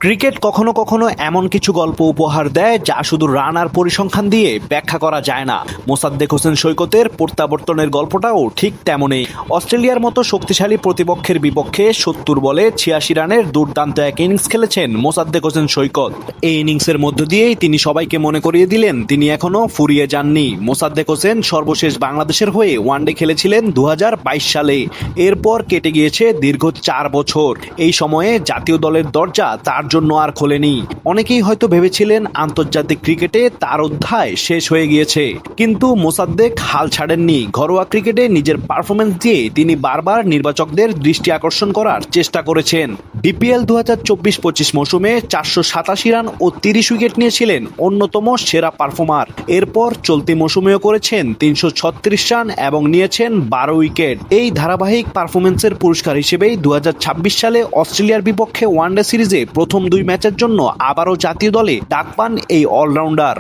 Cricket কখনো কখনো এমন কিছু গল্প উপহার দেয় যা শুধু রান আর পরিসংখ্যান দিয়ে ব্যাখ্যা করা যায় না। মোসাদ্দেক হোসেন সৈকতের প্রত্যাবর্তনের গল্পটাও ঠিক তেমনই। অস্ট্রেলিয়ার মতো শক্তিশালী প্রতিপক্ষের বিপক্ষে ৭০ বলে ৮৬ রানের দুর্দান্ত এক ইনিংস খেলেছেন মোসাদ্দেক হোসেন সৈকত। এই ইনিংসের মধ্য দিয়েই তিনি সবাইকে মনে করিয়ে দিলেন তিনি এখনো ফুরিয়ে যাননি। মোসাদ্দেক হোসেন সর্বশেষ বাংলাদেশের হয়ে ওয়ানডে খেলেছিলেন ২০২২ সালে। এরপর কেটে গিয়েছে দীর্ঘ ৪ বছর। এই সময়ে জাতীয় দলের দরজা তার জন্য আর খোলেনি। অনেকেই হয়তো ভেবেছিলেন আন্তর্জাতিক ক্রিকেটে তার অধ্যায় শেষ হয়ে গিয়েছে, কিন্তু মোসাদ্দেক হাল ছাড়েননি। ঘরোয়া ক্রিকেটে নিজের পারফরমেন্স দিয়ে তিনি বারবার নির্বাচকদের দৃষ্টি আকর্ষণ করার চেষ্টা করেছেন। বিপিএল ২০২৪-২৫ মৌসুমে ৪৮৭ রান ও ৩০ উইকেট নিয়েছিলেন অন্যতম সেরা পারফর্মার। এরপর চলতি মৌসুমেও করেছেন ৩৩৬ রান এবং নিয়েছেন ১২ উইকেট। এই ধারাবাহিক পারফরমেন্সের পুরস্কার হিসেবেই ২০২৬ সালে অস্ট্রেলিয়ার বিপক্ষে ওয়ানডে সিরিজে প্রথম ২ ম্যাচের জন্য আবারও জাতীয় দলে ডাক পান এই অলরাউন্ডার।